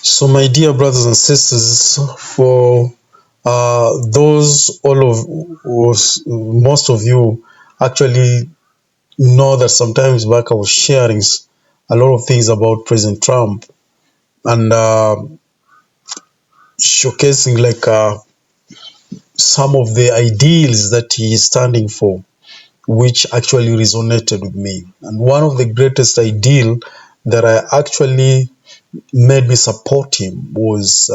So, my dear brothers and sisters, for most of you actually know that sometimes back I was sharing a lot of things about President Trump and showcasing some of the ideals that he is standing for, which actually resonated with me. And one of the greatest ideal that I actually made me support him was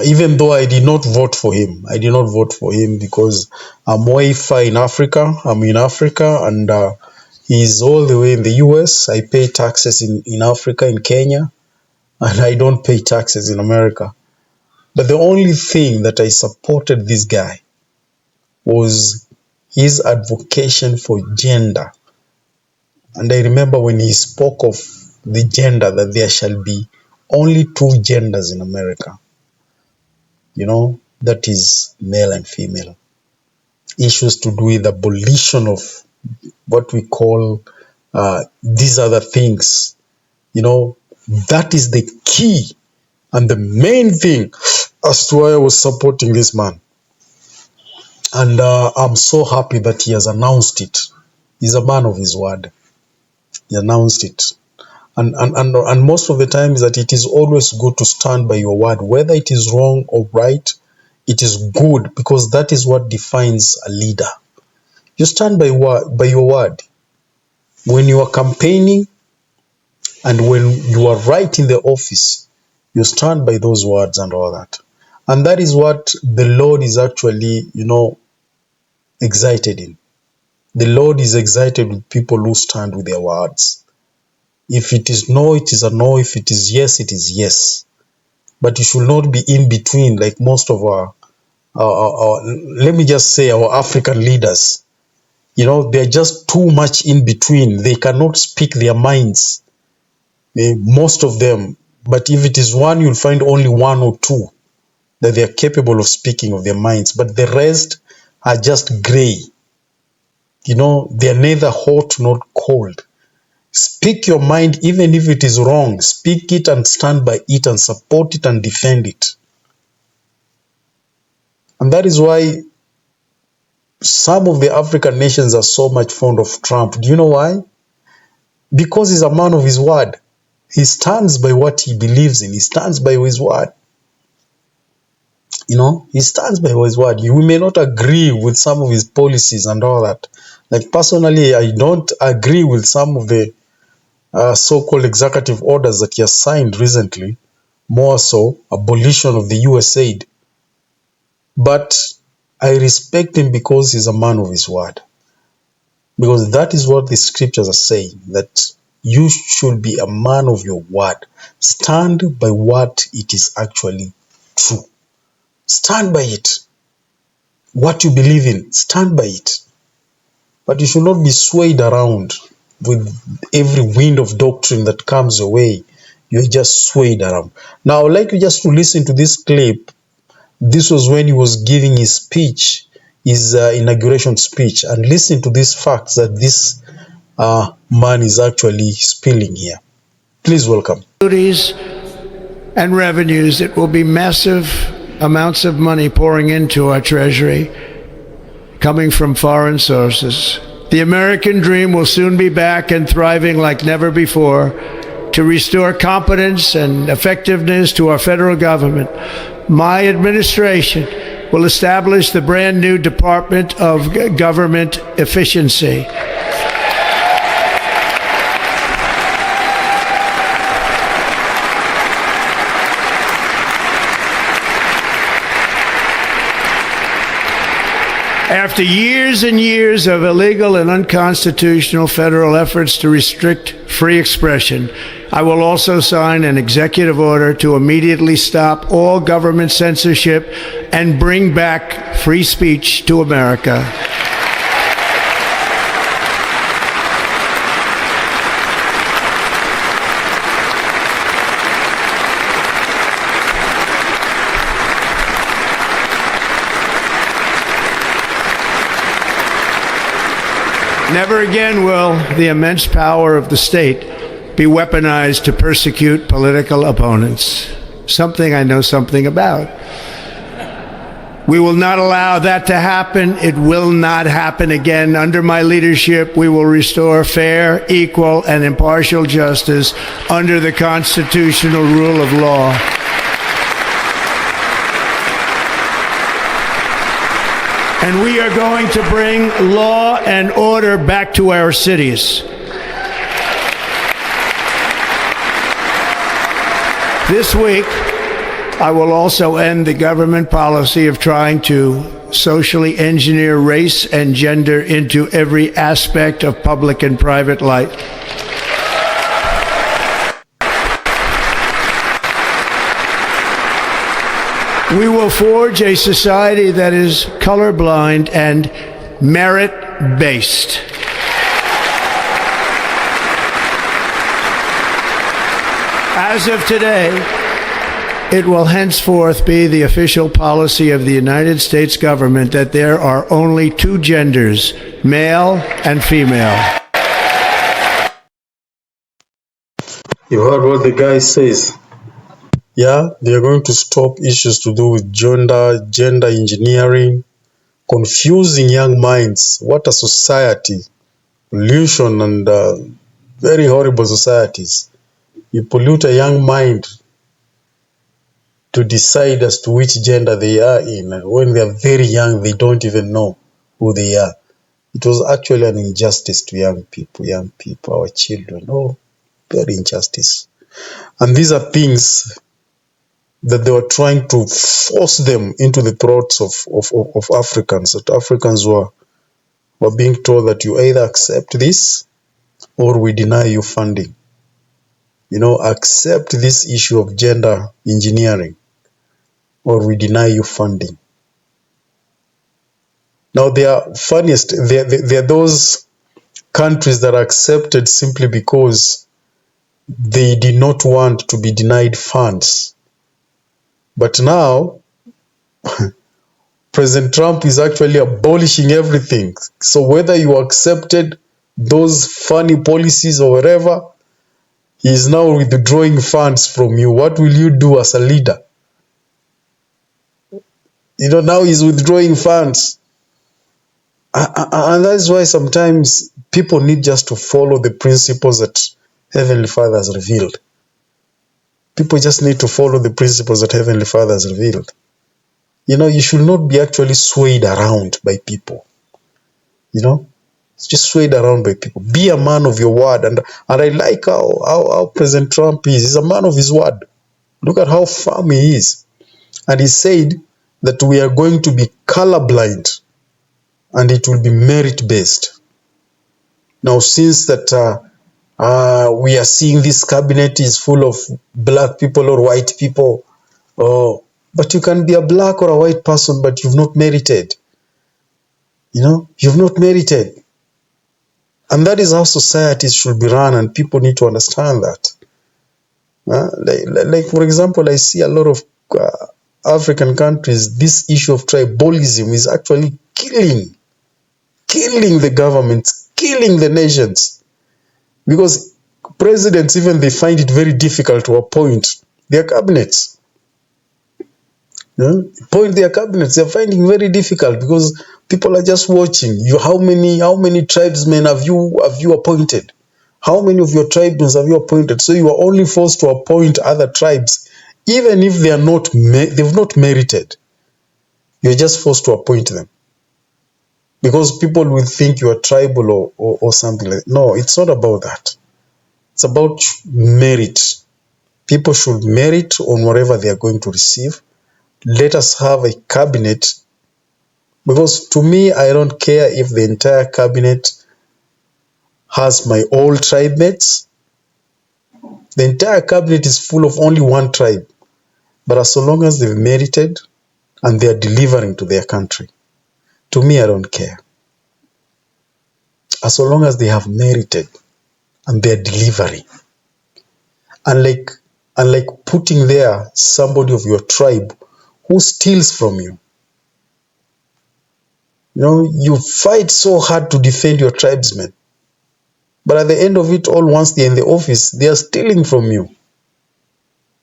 even though I did not vote for him. I did not vote for him because I'm way far in Africa. I'm in Africa and he's all the way in the US. I pay taxes in Africa, in Kenya, and I don't pay taxes in America. But the only thing that I supported this guy was his advocacy for gender. And I remember when he spoke of the gender, that there shall be only two genders in America. That is male and female. Issues to do with abolition of what we call these other things. That is the key and the main thing as to why I was supporting this man. And I'm so happy that he has announced it. He's a man of his word. He announced it. And most of the time is that it is always good to stand by your word, whether it is wrong or right. It is good because that is what defines a leader. You stand by your word. When you are campaigning and when you are right in the office, you stand by those words and all that. And that is what the Lord is actually, excited in. The Lord is excited with people who stand with their words. If it is no, it is a no. If it is yes, it is yes. But you should not be in between like most of our let me just say our African leaders. They're just too much in between. They cannot speak their minds, most of them. But if it is one, you'll find only one or two that they are capable of speaking of their minds. But the rest are just gray. They're neither hot nor cold. Speak your mind, even if it is wrong. Speak it and stand by it and support it and defend it. And that is why some of the African nations are so much fond of Trump. Do you know why? Because he's a man of his word. He stands by what he believes in. He stands by his word. He stands by his word. You may not agree with some of his policies and all that. Like personally, I don't agree with some of the so-called executive orders that he has signed recently. More so, abolition of the US aid. But I respect him because he's a man of his word. Because that is what the scriptures are saying, that you should be a man of your word. Stand by what it is actually true. Stand by it. What you believe in, stand by it. But you should not be swayed around with every wind of doctrine that comes your way. You're just swayed around. Now, I would like you just to listen to this clip. This was when he was giving his speech, his inauguration speech, and listen to these facts that this man is actually spilling here. Please welcome. Duties and revenues, it will be massive amounts of money pouring into our treasury, coming from foreign sources. The American dream will soon be back and thriving like never before to restore competence and effectiveness to our federal government. My administration will establish the brand new Department of Government Efficiency. After years and years of illegal and unconstitutional federal efforts to restrict free expression, I will also sign an executive order to immediately stop all government censorship and bring back free speech to America. Never again will the immense power of the state be weaponized to persecute political opponents. Something I know something about. We will not allow that to happen. It will not happen again. Under my leadership, we will restore fair, equal, and impartial justice under the constitutional rule of law. And we are going to bring law and order back to our cities. This week, I will also end the government policy of trying to socially engineer race and gender into every aspect of public and private life. We will forge a society that is colorblind and merit-based. As of today, it will henceforth be the official policy of the United States government that there are only two genders, male and female. You heard what the guy says. Yeah, they are going to stop issues to do with gender engineering, confusing young minds. What a society. Pollution and very horrible societies. You pollute a young mind to decide as to which gender they are in. And when they are very young, they don't even know who they are. It was actually an injustice to young people, our children. Oh, very injustice. And these are things that they were trying to force them into the throats of Africans, that Africans were being told that you either accept this or we deny you funding. You know, accept this issue of gender engineering or we deny you funding. Now, they are funniest. They are those countries that are accepted simply because they did not want to be denied funds. But now, President Trump is actually abolishing everything. So whether you accepted those funny policies or whatever, he is now withdrawing funds from you. What will you do as a leader? You know, now he's withdrawing funds. And that's why sometimes people need just to follow the principles that Heavenly Father has revealed. People just need to follow the principles that Heavenly Father has revealed. You know, you should not be actually swayed around by people. You know, it's just swayed around by people. Be a man of your word. And I like how President Trump is. He's a man of his word. Look at how firm he is. And he said that we are going to be colorblind and it will be merit-based. Now, since that we are seeing this cabinet is full of black people or white people, but you can be a black or a white person, but you've not merited. You know, you've not merited. And that is how societies should be run, and people need to understand that. Like for example, I see a lot of African countries, this issue of tribalism is actually killing the governments, killing the nations. Because presidents, even they find it very difficult to appoint their cabinets. Appoint their cabinets, they're finding very difficult because people are just watching you. How many tribesmen have you appointed? How many of your tribesmen have you appointed? So you are only forced to appoint other tribes, even if they are not they've not merited. You're just forced to appoint them because people will think you are tribal or something like that. No, it's not about that. It's about merit. People should merit on whatever they are going to receive. Let us have a cabinet, because to me, I don't care if the entire cabinet has my all tribe mates. The entire cabinet is full of only one tribe, but as long as they've merited and they are delivering to their country, to me, I don't care. As long as they have merited and they are delivering. Unlike putting there somebody of your tribe who steals from you. You know, you fight so hard to defend your tribesmen. But at the end of it all, once they're in the office, they are stealing from you.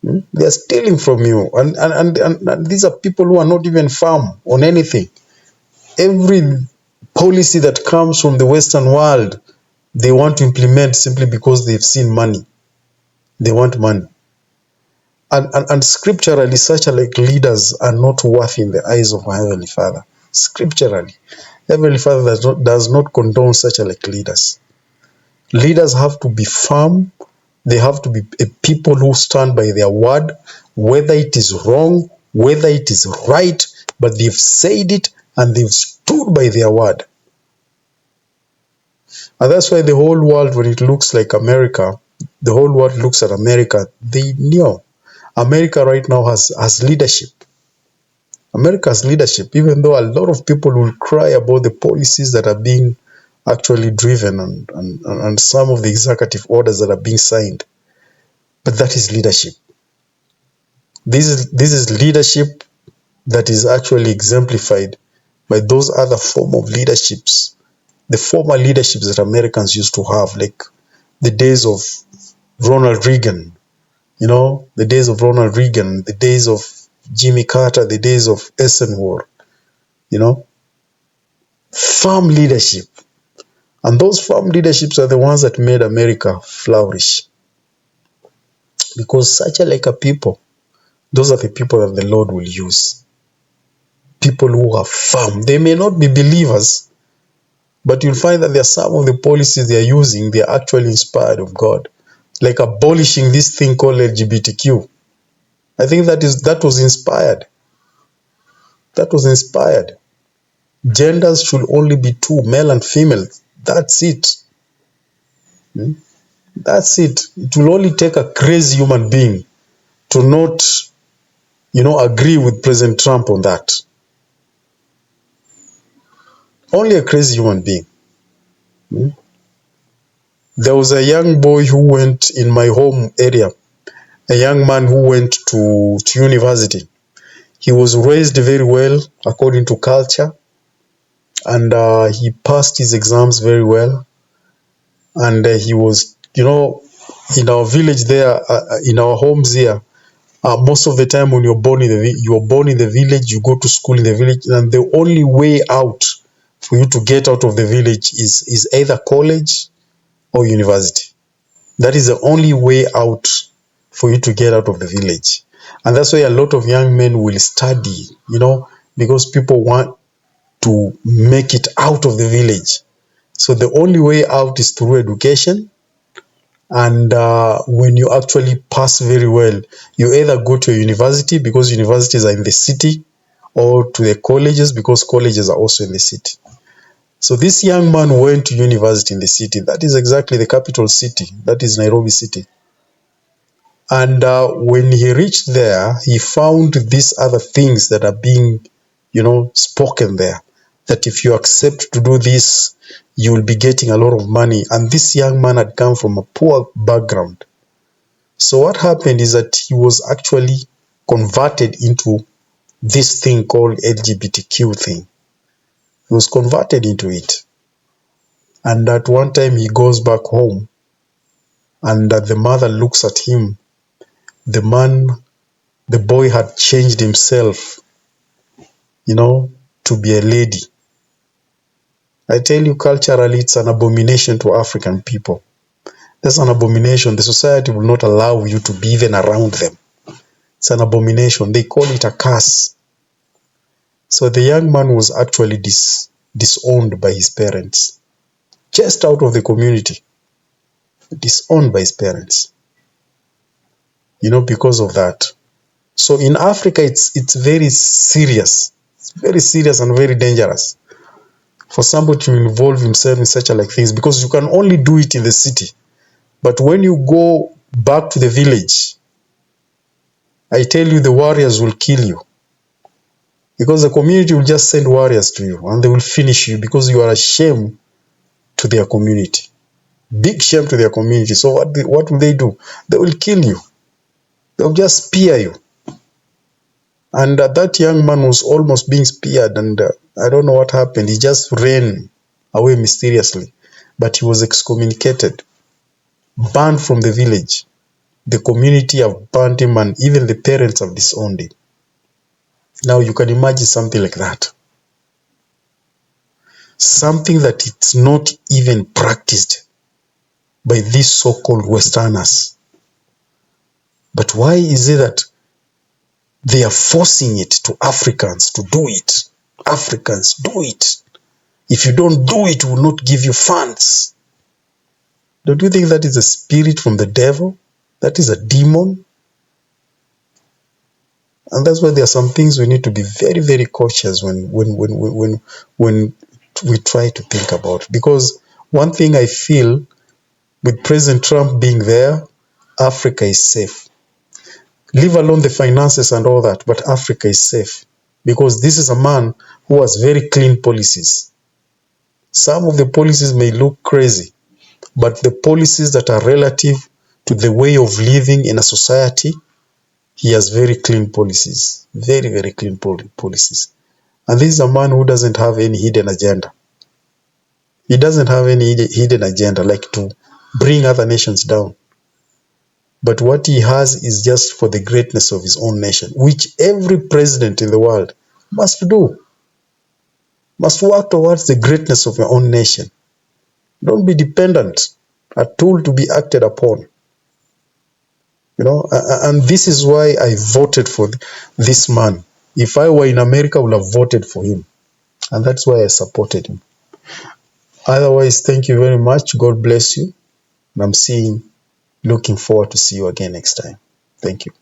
They are stealing from you. And these are people who are not even firm on anything. Every policy that comes from the Western world, they want to implement simply because they've seen money. They want money. And scripturally, such like leaders are not worth in the eyes of our Heavenly Father. Scripturally, Heavenly Father does not condone such like leaders. Leaders have to be firm. They have to be a people who stand by their word, whether it is wrong, whether it is right, but they've said it and they've stood by their word. And that's why the whole world, when it looks like America, the whole world looks at America, they know America right now has leadership. America has leadership, even though a lot of people will cry about the policies that are being actually driven and some of the executive orders that are being signed. But that is leadership. This is leadership that is actually exemplified by those other form of leaderships, the former leaderships that Americans used to have, like the days of Ronald Reagan, the days of Ronald Reagan, the days of Jimmy Carter, the days of Eisenhower, firm leadership. And those firm leaderships are the ones that made America flourish. Because such like a people, those are the people that the Lord will use. People who are firm. They may not be believers, but you'll find that there are some of the policies they are using, they are actually inspired of God. Like abolishing this thing called LGBTQ. I think that was inspired. That was inspired. Genders should only be two, male and female. That's it. That's it. It will only take a crazy human being to not, agree with President Trump on that. Only a crazy human being. There was a young boy who went in my home area, a young man who went to university. He was raised very well according to culture, and he passed his exams very well. And he was, in our village there, in our homes here, most of the time when you're born in the village, you go to school in the village, and the only way out for you to get out of the village is either college or university. That is the only way out for you to get out of the village. And that's why a lot of young men will study, because people want to make it out of the village. So the only way out is through education. And when you actually pass very well, you either go to a university because universities are in the city, or to the colleges because colleges are also in the city. So this young man went to university in the city. That is exactly the capital city. That is Nairobi city. And when he reached there, he found these other things that are being, spoken there. That if you accept to do this, you will be getting a lot of money. And this young man had come from a poor background. So what happened is that he was actually converted into this thing called LGBTQ thing. He was converted into it. And at one time he goes back home, and the mother looks at him. The boy had changed himself, to be a lady. I tell you, culturally, it's an abomination to African people. That's an abomination. The society will not allow you to be even around them. It's an abomination. They call it a curse. So the young man was actually disowned by his parents. Just out of the community. Disowned by his parents. Because of that. So in Africa, it's very serious. It's very serious and very dangerous for somebody to involve himself in such like things, because you can only do it in the city. But when you go back to the village, I tell you, the warriors will kill you. Because the community will just send warriors to you and they will finish you because you are a shame to their community. Big shame to their community. So what will they do? They will kill you. They'll just spear you. And that young man was almost being speared, and I don't know what happened. He just ran away mysteriously. but he was excommunicated, banned from the village. The community have banned him, and even the parents have disowned him. Now you can imagine something like that. Something that it's not even practiced by these so-called Westerners. But why is it that they are forcing it to Africans to do it? Africans, do it. If you don't do it, we will not give you funds. Don't you think that is a spirit from the devil? That is a demon? And that's why there are some things we need to be very, very cautious when we try to think about. Because one thing I feel, with President Trump being there, Africa is safe. Leave alone the finances and all that, but Africa is safe. Because this is a man who has very clean policies. Some of the policies may look crazy, but the policies that are relative to the way of living in a society, he has very clean policies. Very, very clean policies. And this is a man who doesn't have any hidden agenda. He doesn't have any hidden agenda like to bring other nations down. But what he has is just for the greatness of his own nation, which every president in the world must do. Must work towards the greatness of your own nation. Don't be dependent, a tool to be acted upon. You know, and this is why I voted for this man. If I were in America, I would have voted for him. And that's why I supported him. Otherwise, thank you very much. God bless you. And I'm looking forward to see you again next time. Thank you.